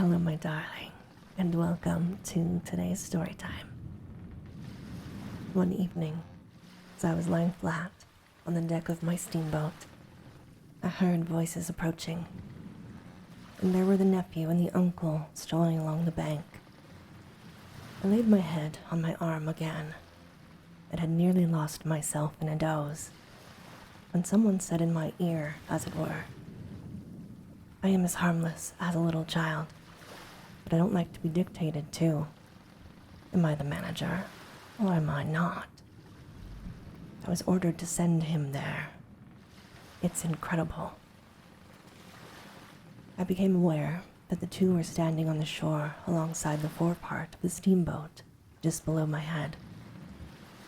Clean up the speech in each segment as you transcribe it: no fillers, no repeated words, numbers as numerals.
Hello, my darling, and welcome to today's story time. One evening, as I was lying flat on the deck of my steamboat, I heard voices approaching, and there were the nephew and the uncle strolling along the bank. I laid my head on my arm again, and had nearly lost myself in a doze, when someone said in my ear, as it were, "I am as harmless as a little child, but I don't like to be dictated to. Am I the manager, or am I not? I was ordered to send him there. It's incredible." I became aware that the two were standing on the shore alongside the forepart of the steamboat, just below my head.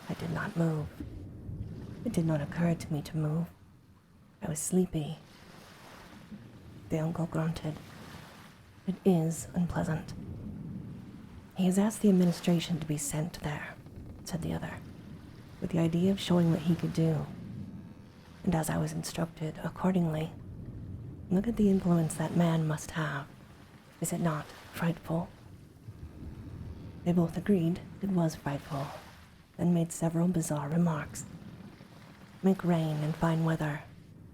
I did not move. It did not occur to me to move. I was sleepy. The uncle grunted. "It is unpleasant." "He has asked the administration to be sent there," said the other, with the idea of showing what he could do. And as I was instructed accordingly, look at the influence that man must have. Is it not frightful? They both agreed it was frightful, and made several bizarre remarks. Make rain and fine weather.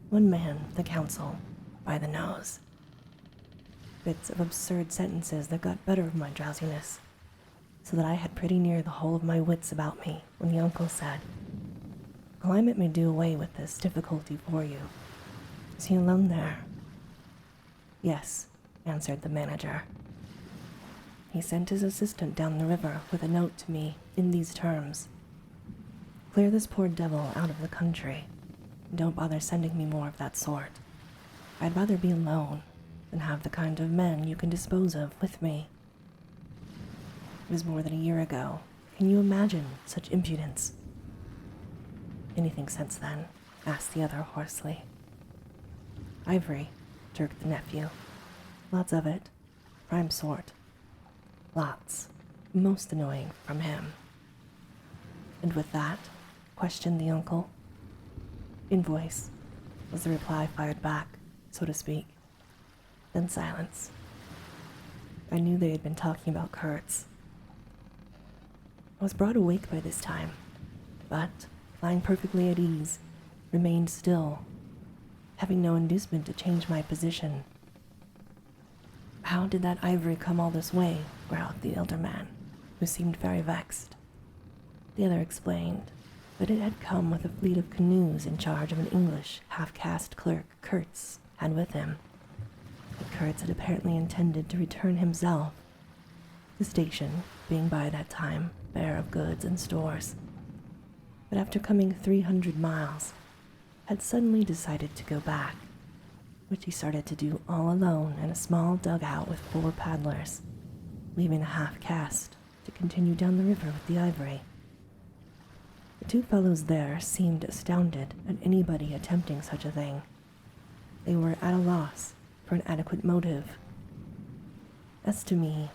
One man, the council, by the nose. Bits of absurd sentences that got better of my drowsiness, so that I had pretty near the whole of my wits about me when the uncle said, "Climate may do away with this difficulty for you. Is he alone there?" "Yes," answered the manager. "He sent his assistant down the river with a note to me in these terms: Clear this poor devil out of the country. Don't bother sending me more of that sort. I'd rather be alone than have the kind of men you can dispose of with me." It was more than a year ago. Can you imagine such impudence? "Anything since then?" asked the other hoarsely. "Ivory," jerked the nephew. "Lots of it. Prime sort. Lots. Most annoying from him." "And with that?" questioned the uncle. "Invoice," was the reply fired back, so to speak. Then silence. I knew they had been talking about Kurtz. I was broad awake by this time, but, lying perfectly at ease, remained still, having no inducement to change my position. "How did that ivory come all this way?" growled the elder man, who seemed very vexed. The other explained that it had come with a fleet of canoes in charge of an English half-caste clerk Kurtz had with him. But Kurtz had apparently intended to return himself, the station being by that time bare of goods and stores, but after coming 300 miles, had suddenly decided to go back, which he started to do all alone in a small dugout with 4 paddlers, leaving the half-caste to continue down the river with the ivory. The 2 fellows there seemed astounded at anybody attempting such a thing. They were at a loss for an adequate motive. As to me,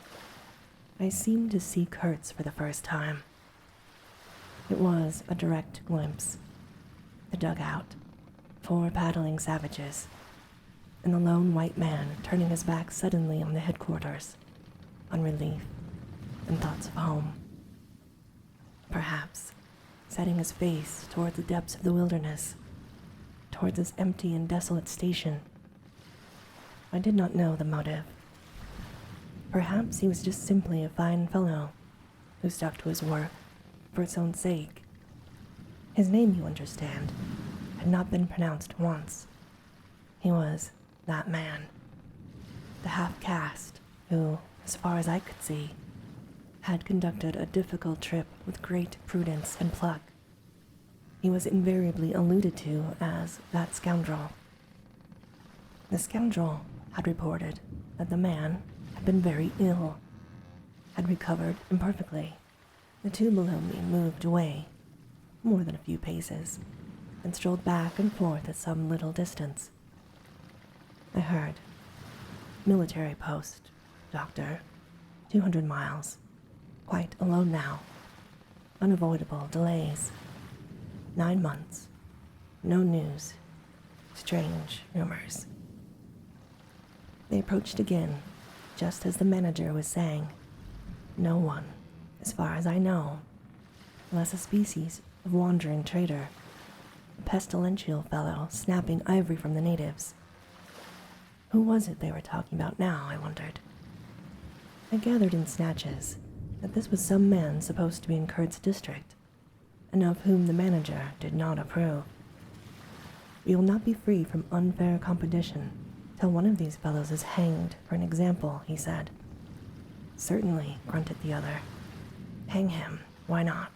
I seemed to see Kurtz for the first time. It was a direct glimpse. The dugout, 4 paddling savages, and the lone white man turning his back suddenly on the headquarters, on relief and thoughts of home. Perhaps setting his face toward the depths of the wilderness, towards this empty and desolate station. I did not know the motive. Perhaps he was just simply a fine fellow who stuck to his work for its own sake. His name, you understand, had not been pronounced once. He was that man, the half-caste who, as far as I could see, had conducted a difficult trip with great prudence and pluck. He was invariably alluded to as that scoundrel. The scoundrel had reported that the man had been very ill, had recovered imperfectly. The 2 below me moved away, more than a few paces, and strolled back and forth at some little distance. I heard, "Military post, doctor, 200 miles. Quite alone now. Unavoidable delays. 9 months. No news. Strange rumors." They approached again, just as the manager was saying. No one, as far as I know, unless a species of wandering trader, a pestilential fellow snapping ivory from the natives. Who was it they were talking about now, I wondered. I gathered in snatches that this was some man supposed to be in Kurt's district, and of whom the manager did not approve. We will not be free from unfair competition till one of these fellows is hanged for an example, he said. Certainly, grunted the other. Hang him, why not?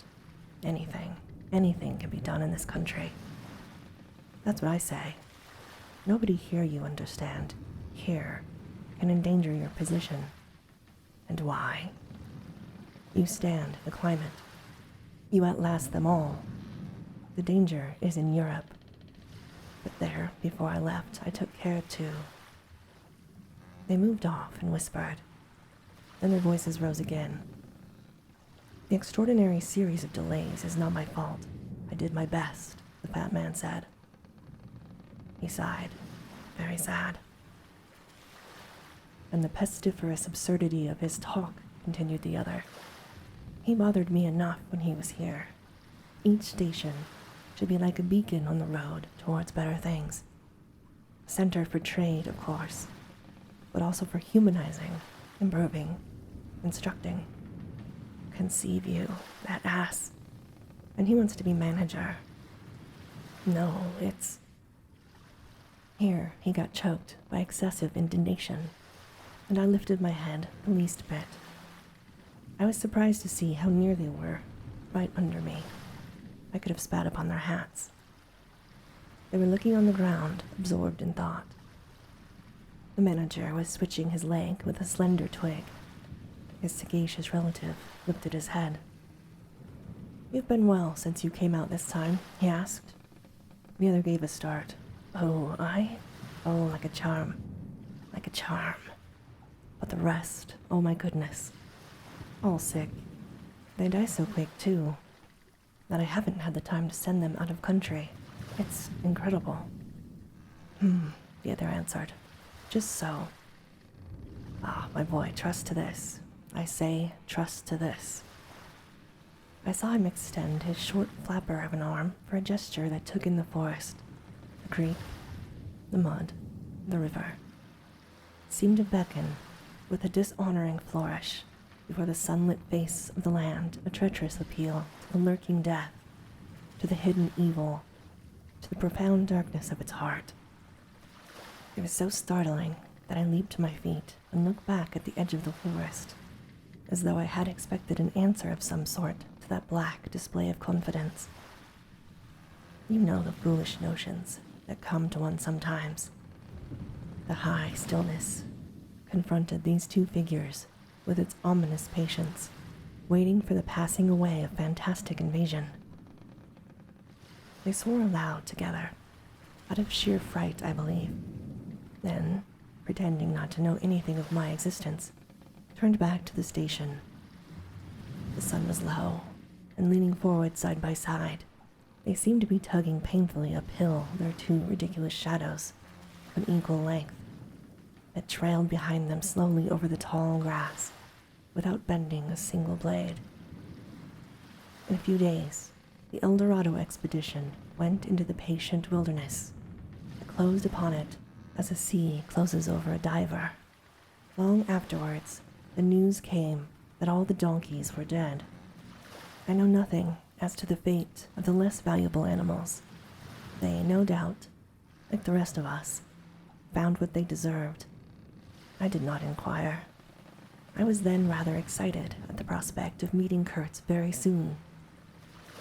Anything can be done in this country. That's what I say. Nobody here, you understand, here, can endanger your position. And why? You stand the climate. You outlast them all. The danger is in Europe. But there, before I left, I took care to... They moved off and whispered. Then their voices rose again. The extraordinary series of delays is not my fault. I did my best, the fat man said. He sighed, very sad. And the pestiferous absurdity of his talk, continued the other. He bothered me enough when he was here. Each station should be like a beacon on the road towards better things. A center for trade, of course, but also for humanizing, improving, instructing. Conceive you, that ass. And he wants to be manager. No, it's... Here he got choked by excessive indignation, and I lifted my head the least bit. I was surprised to see how near they were, right under me. I could have spat upon their hats. They were looking on the ground, absorbed in thought. The manager was switching his leg with a slender twig. His sagacious relative lifted his head. You've been well since you came out this time, he asked. The other gave a start. Oh, I? Oh, like a charm. Like a charm. But the rest, oh my goodness. All sick. They die so quick, too, that I haven't had the time to send them out of country. It's incredible. The other answered. Just so. Ah, my boy, trust to this. I say, trust to this. I saw him extend his short flapper of an arm for a gesture that took in the forest, the creek, the mud, the river. It seemed to beckon with a dishonoring flourish before the sunlit face of the land, a treacherous appeal to the lurking death, to the hidden evil, to the profound darkness of its heart. It was so startling that I leaped to my feet and looked back at the edge of the forest, as though I had expected an answer of some sort to that black display of confidence. You know the foolish notions that come to one sometimes. The high stillness confronted these two figures with its ominous patience, waiting for the passing away of fantastic invasion. They swore aloud together, out of sheer fright, I believe. Then, pretending not to know anything of my existence, turned back to the station. The sun was low, and leaning forward side by side, they seemed to be tugging painfully uphill their two ridiculous shadows, of equal length, that trailed behind them slowly over the tall grass, without bending a single blade. In a few days, the El Dorado expedition went into the patient wilderness, that closed upon it as a sea closes over a diver. Long afterwards, the news came that all the donkeys were dead. I know nothing as to the fate of the less valuable animals. They, no doubt, like the rest of us, found what they deserved. I did not inquire. I was then rather excited at the prospect of meeting Kurtz very soon.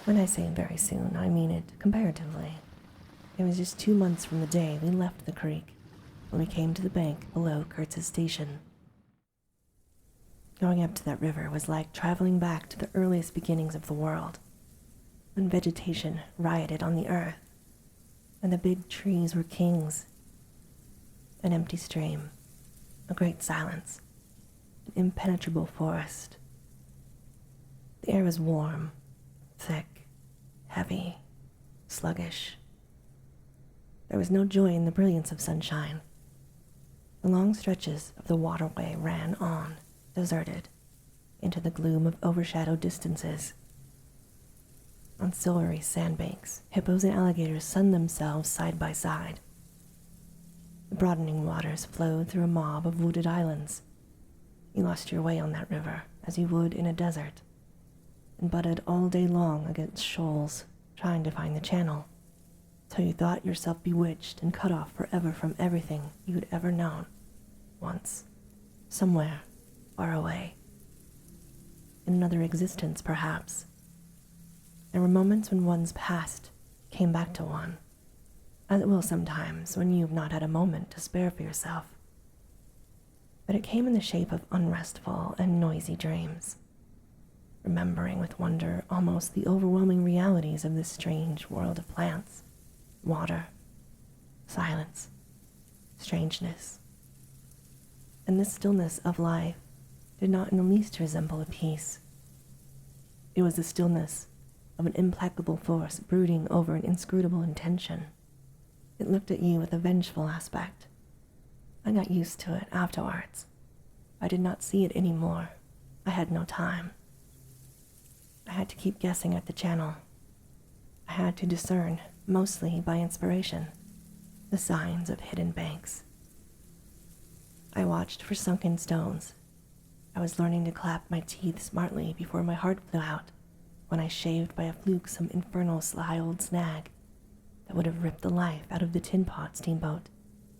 When I say very soon, I mean it comparatively. It was just 2 months from the day we left the creek, when we came to the bank below Kurtz's station. Going up to that river was like traveling back to the earliest beginnings of the world, when vegetation rioted on the earth, and the big trees were kings. An empty stream, a great silence, an impenetrable forest. The air was warm, thick, heavy, sluggish. There was no joy in the brilliance of sunshine. The The long stretches of the waterway ran on, deserted, into the gloom of overshadowed distances. On silvery sandbanks, hippos and alligators sunned themselves side by side. The broadening waters flowed through a mob of wooded islands. You lost your way on that river, as you would in a desert, and butted all day long against shoals, trying to find the channel, till you thought yourself bewitched and cut off forever from everything you had ever known, once, somewhere, far away. In another existence, perhaps. There were moments when one's past came back to one, as it will sometimes when you've not had a moment to spare for yourself. But it came in the shape of unrestful and noisy dreams, remembering with wonder almost the overwhelming realities of this strange world of plants, water, silence, strangeness. And this stillness of life did not in the least resemble a peace. It was the stillness of an implacable force brooding over an inscrutable intention. It looked at you with a vengeful aspect. I got used to it afterwards. I did not see it anymore. I had no time. I had to keep guessing at the channel. I had to discern, mostly by inspiration, the signs of hidden banks. I watched for sunken stones. I was learning to clap my teeth smartly before my heart flew out when I shaved by a fluke some infernal sly old snag that would have ripped the life out of the tin pot steamboat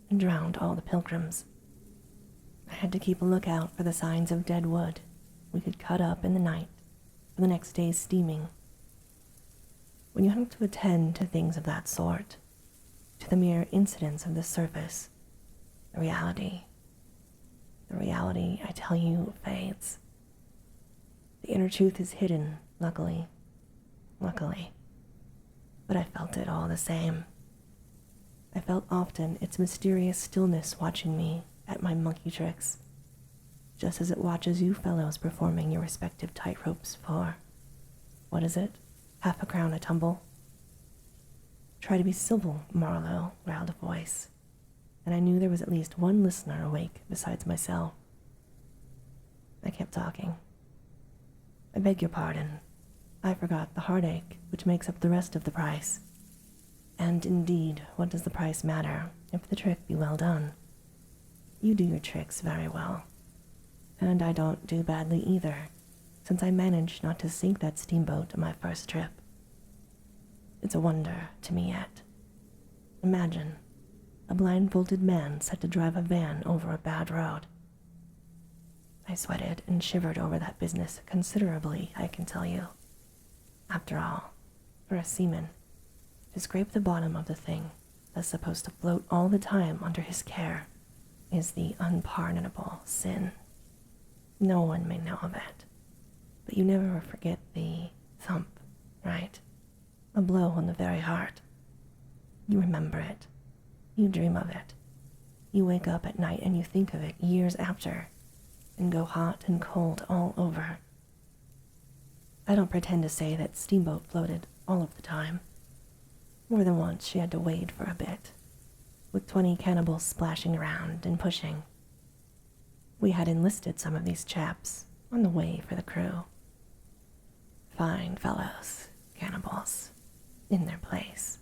and drowned all the pilgrims. I had to keep a lookout for the signs of dead wood we could cut up in the night for the next day's steaming. When you have to attend to things of that sort, to the mere incidents of the surface, the reality, I tell you, fades. The inner truth is hidden, luckily. But I felt it all the same. I felt often its mysterious stillness watching me at my monkey tricks, just as it watches you fellows performing your respective tightropes for, what is it, half a crown a tumble? Try to be civil, Marlowe, growled a voice, and I knew there was at least one listener awake besides myself. I kept talking. I beg your pardon. I forgot the heartache which makes up the rest of the price. And indeed, what does the price matter if the trick be well done? You do your tricks very well. And I don't do badly either, since I managed not to sink that steamboat on my first trip. It's a wonder to me yet. Imagine a blindfolded man set to drive a van over a bad road. I sweated and shivered over that business considerably, I can tell you. After all, for a seaman, to scrape the bottom of the thing that's supposed to float all the time under his care is the unpardonable sin. No one may know of it, but you never forget the thump, right? A blow on the very heart. You remember it. You dream of it. You wake up at night and you think of it years after, and go hot and cold all over. I don't pretend to say that steamboat floated all of the time. More than once she had to wade for a bit, with 20 cannibals splashing around and pushing. We had enlisted some of these chaps on the way for the crew. Fine fellows, cannibals, in their place.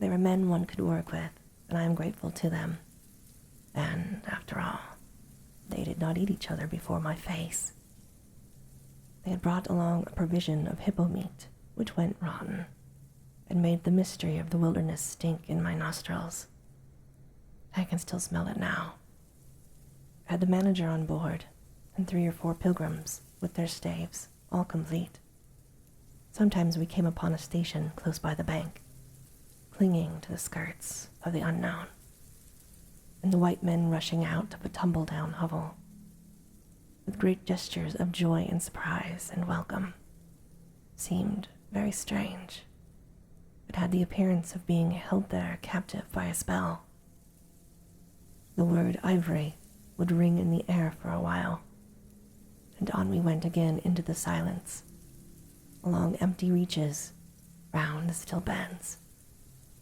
They were men one could work with, and I am grateful to them. And, after all, they did not eat each other before my face. They had brought along a provision of hippo meat, which went rotten, and made the mystery of the wilderness stink in my nostrils. I can still smell it now. I had the manager on board, and 3 or 4 pilgrims, with their staves, all complete. Sometimes we came upon a station close by the bank, clinging to the skirts of the unknown, and the white men rushing out of a tumble-down hovel, with great gestures of joy and surprise and welcome. Seemed very strange. It had the appearance of being held there captive by a spell. The word ivory would ring in the air for a while, and on we went again into the silence, along empty reaches, round the still bends,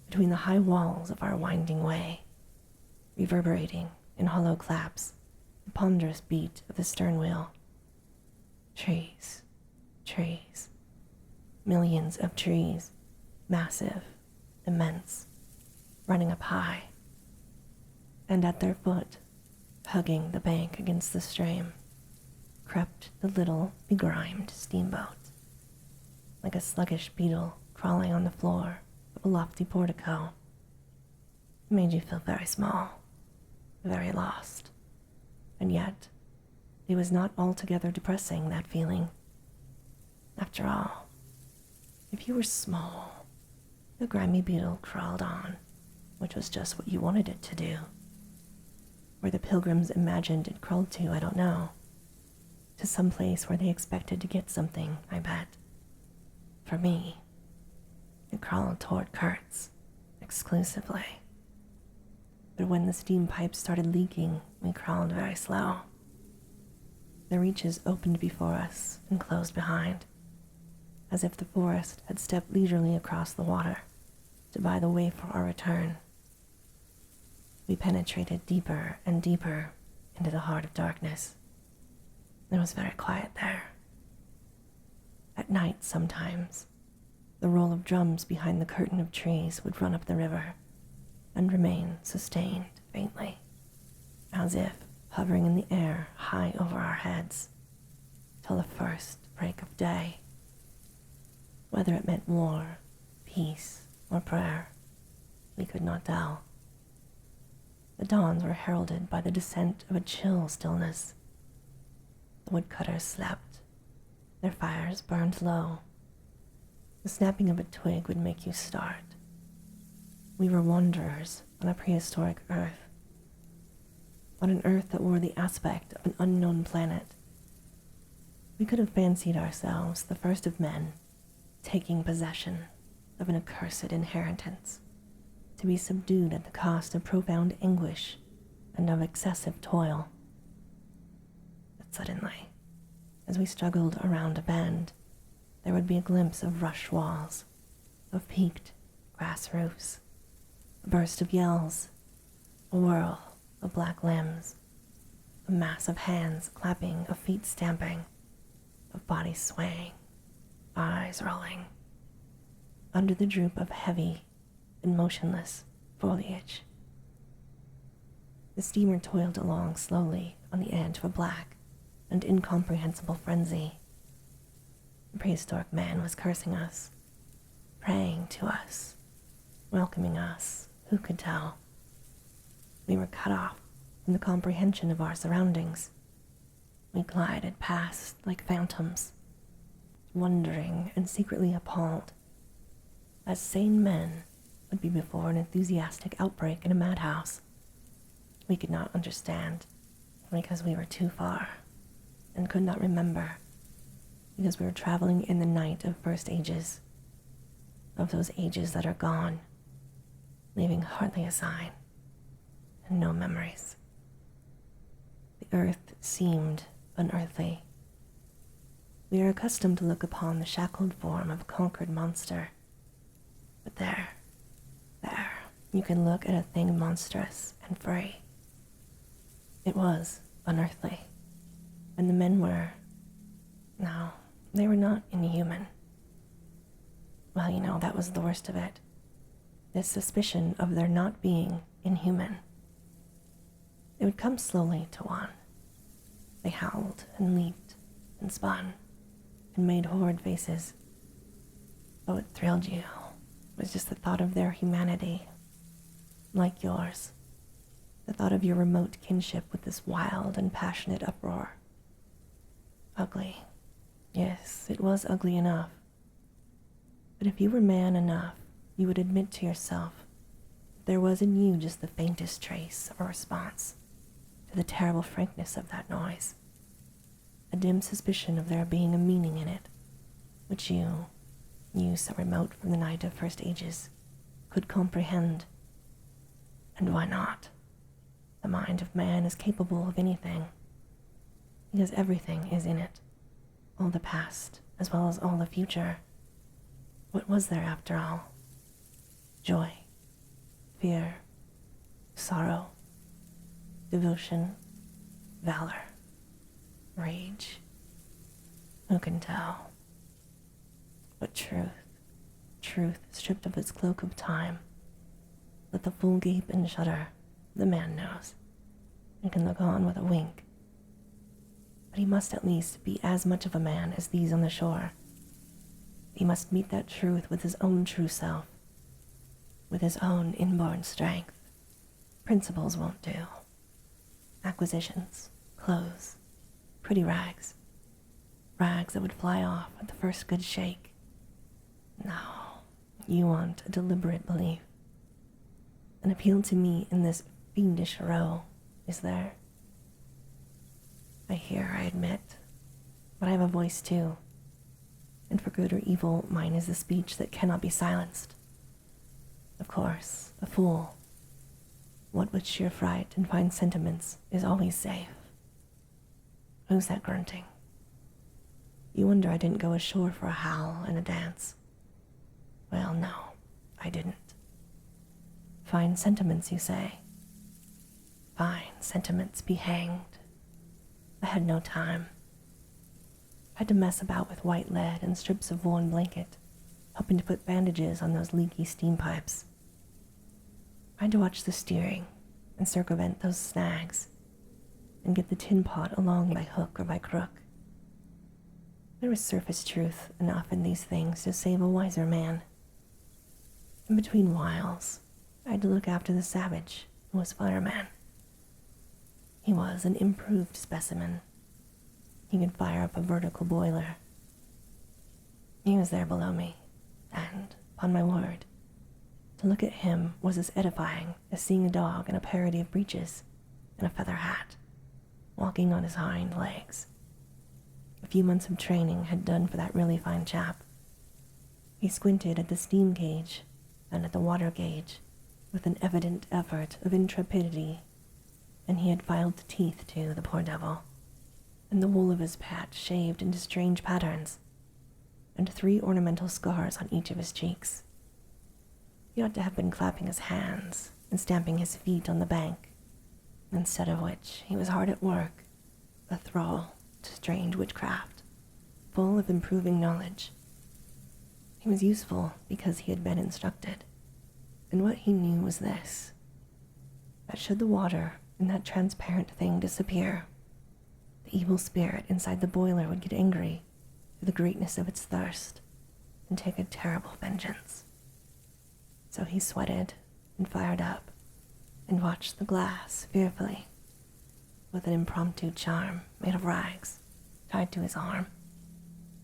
between the high walls of our winding way. reverberating in hollow claps, the ponderous beat of the stern wheel. Trees, trees, millions of trees, massive, immense, running up high, and at their foot, hugging the bank against the stream, crept the little begrimed steamboat, like a sluggish beetle crawling on the floor of a lofty portico. It made you feel very small, very lost, and yet it was not altogether depressing, that feeling. After all, if you were small, the grimy beetle crawled on, which was just what you wanted it to do. Where the pilgrims imagined it crawled to, I don't know. To some place where they expected to get something, I bet. For me, it crawled toward Kurt's, exclusively. But when the steam pipes started leaking, we crawled very slow. The reaches opened before us and closed behind, as if the forest had stepped leisurely across the water to buy the way for our return. We penetrated deeper and deeper into the heart of darkness. It was very quiet there. At night, sometimes, the roll of drums behind the curtain of trees would run up the river and remain sustained faintly, as if hovering in the air high over our heads, till the first break of day. Whether it meant war, peace, or prayer, we could not tell. The dawns were heralded by the descent of a chill stillness. The woodcutters slept. Their fires burned low. The snapping of a twig would make you start. We were wanderers on a prehistoric Earth, on an Earth that wore the aspect of an unknown planet. We could have fancied ourselves the first of men, taking possession of an accursed inheritance, to be subdued at the cost of profound anguish and of excessive toil. But suddenly, as we struggled around a bend, there would be a glimpse of rush walls, of peaked grass roofs, a burst of yells, a whirl of black limbs, a mass of hands clapping, of feet stamping, of bodies swaying, eyes rolling, under the droop of heavy and motionless foliage. The steamer toiled along slowly on the edge of a black and incomprehensible frenzy. The prehistoric man was cursing us, praying to us, welcoming us, who could tell? We were cut off from the comprehension of our surroundings. We glided past like phantoms, wondering and secretly appalled, as sane men would be before an enthusiastic outbreak in a madhouse. We could not understand because we were too far and could not remember, because we were traveling in the night of first ages, of those ages that are gone, leaving hardly a sign and no memories. The earth seemed unearthly. We are accustomed to look upon the shackled form of a conquered monster, but there, you can look at a thing monstrous and free. It was unearthly, and the men were, no, they were not inhuman. Well, you know, that was the worst of it. This suspicion of their not being inhuman. It would come slowly to one. They howled and leaped and spun and made horrid faces. But what thrilled you was just the thought of their humanity, like yours, the thought of your remote kinship with this wild and passionate uproar. Ugly. Yes, it was ugly enough. But if you were man enough, you would admit to yourself that there was in you just the faintest trace of a response to the terrible frankness of that noise, a dim suspicion of there being a meaning in it, which you so remote from the night of first ages, could comprehend. And why not? The mind of man is capable of anything, because everything is in it, all the past as well as all the future. What was there after all? Joy, fear, sorrow, devotion, valor, rage. Who can tell? But truth stripped of its cloak of time. Let the fool gape and shudder, the man knows, and can look on with a wink. But he must at least be as much of a man as these on the shore. He must meet that truth with his own true self, with his own inborn strength. Principles won't do. Acquisitions, clothes, pretty rags. Rags that would fly off at the first good shake. No, you want a deliberate belief. An appeal to me in this fiendish row, is there? I hear, I admit, but I have a voice too. And for good or evil, mine is the speech that cannot be silenced. Of course, a fool, what with sheer fright and fine sentiments, is always safe. Who's that grunting? You wonder I didn't go ashore for a howl and a dance. Well, no, I didn't. Fine sentiments, you say? Fine sentiments be hanged. I had no time. I had to mess about with white lead and strips of woolen blanket, helping to put bandages on those leaky steam pipes. I had to watch the steering and circumvent those snags and get the tin pot along by hook or by crook. There was surface truth enough in these things to save a wiser man. In between whiles, I had to look after the savage who was fireman. He was an improved specimen. He could fire up a vertical boiler. He was there below me, and, upon my word, to look at him was as edifying as seeing a dog in a parody of breeches and a feather hat, walking on his hind legs. A few months of training had done for that really fine chap. He squinted at the steam gauge and at the water gauge with an evident effort of intrepidity, and he had filed the teeth too, the poor devil, and the wool of his patch shaved into strange patterns, and 3 ornamental scars on each of his cheeks. He ought to have been clapping his hands and stamping his feet on the bank, instead of which he was hard at work, a thrall to strange witchcraft, full of improving knowledge. He was useful because he had been instructed, and what he knew was this, that should the water in that transparent thing disappear, the evil spirit inside the boiler would get angry for the greatness of its thirst and take a terrible vengeance. So he sweated and fired up and watched the glass fearfully, with an impromptu charm made of rags tied to his arm,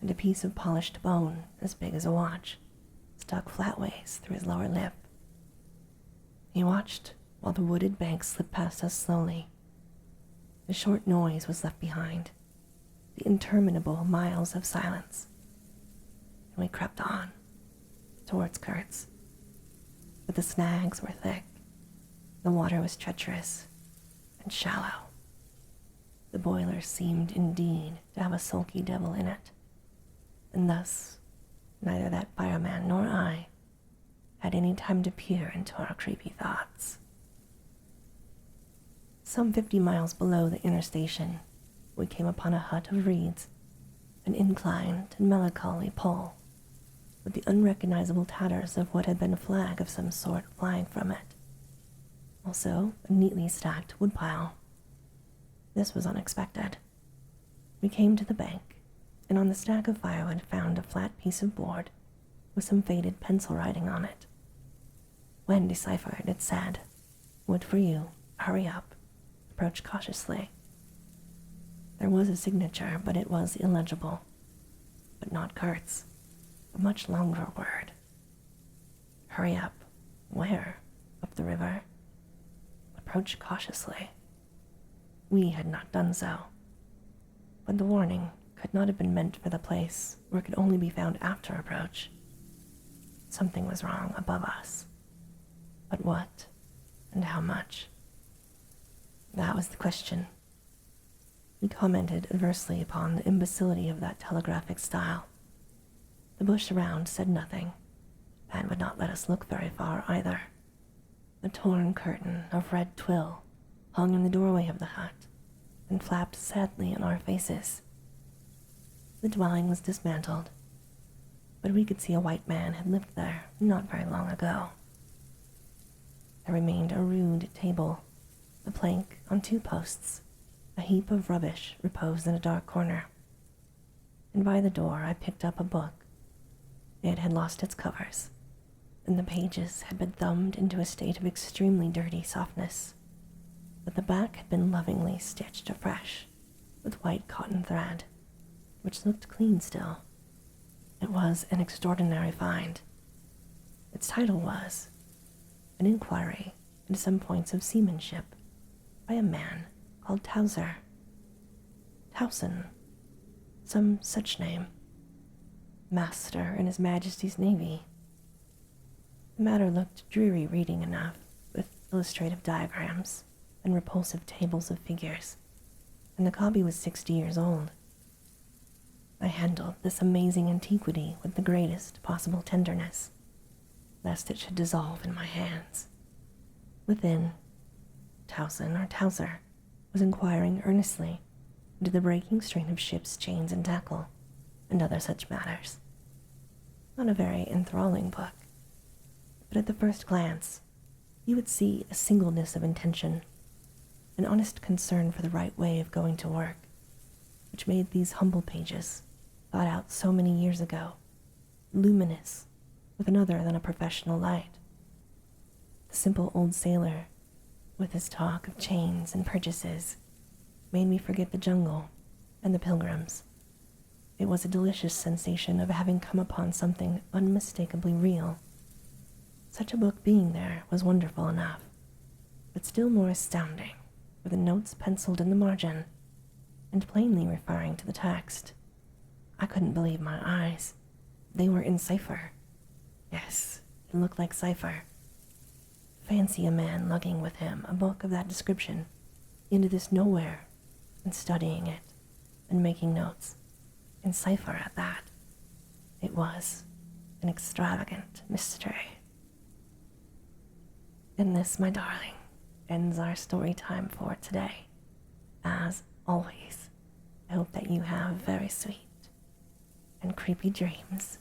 and a piece of polished bone as big as a watch stuck flatways through his lower lip. He watched while the wooded bank slipped past us slowly. The short noise was left behind, the interminable miles of silence, and we crept on, towards Kurtz. But the snags were thick, the water was treacherous and shallow. The boiler seemed indeed to have a sulky devil in it, and thus neither that fireman nor I had any time to peer into our creepy thoughts. Some 50 miles below the inner station, we came upon a hut of reeds, an inclined and melancholy pole, with the unrecognizable tatters of what had been a flag of some sort flying from it. Also, a neatly stacked woodpile. This was unexpected. We came to the bank, and on the stack of firewood found a flat piece of board with some faded pencil writing on it. When deciphered, it said, "Wood for you, hurry up, approach cautiously." There was a signature, but it was illegible. But not Kurt's, a much longer word. Hurry up. Where? Up the river? Approach cautiously. We had not done so. But the warning could not have been meant for the place where it could only be found after approach. Something was wrong above us. But what, and how much? That was the question. We commented adversely upon the imbecility of that telegraphic style. The bush around said nothing, and would not let us look very far either. A torn curtain of red twill hung in the doorway of the hut and flapped sadly in our faces. The dwelling was dismantled, but we could see a white man had lived there not very long ago. There remained a rude table, a plank on 2 posts. A heap of rubbish reposed in a dark corner. And by the door I picked up a book. It had lost its covers, and the pages had been thumbed into a state of extremely dirty softness, but the back had been lovingly stitched afresh with white cotton thread, which looked clean still. It was an extraordinary find. Its title was An Inquiry into Some Points of Seamanship by a man called Towser. Towson, some such name. Master in His Majesty's Navy. The matter looked dreary reading enough, with illustrative diagrams and repulsive tables of figures, and the copy was 60 years old. I handled this amazing antiquity with the greatest possible tenderness, lest it should dissolve in my hands. Within, Towson or Towser was inquiring earnestly into the breaking strain of ships' chains and tackle, and other such matters. Not a very enthralling book, but at the first glance, you would see a singleness of intention, an honest concern for the right way of going to work, which made these humble pages, thought out so many years ago, luminous with another than a professional light. The simple old sailor, with his talk of chains and purchases, made me forget the jungle and the pilgrims. It was a delicious sensation of having come upon something unmistakably real. Such a book being there was wonderful enough, but still more astounding were the notes penciled in the margin and plainly referring to the text. I couldn't believe my eyes. They were in cipher. Yes, it looked like cipher. Fancy a man lugging with him a book of that description into this nowhere and studying it and making notes, in cipher at that. It was an extravagant mystery. And this, my darling, ends our story time for today. As always, I hope that you have very sweet and creepy dreams.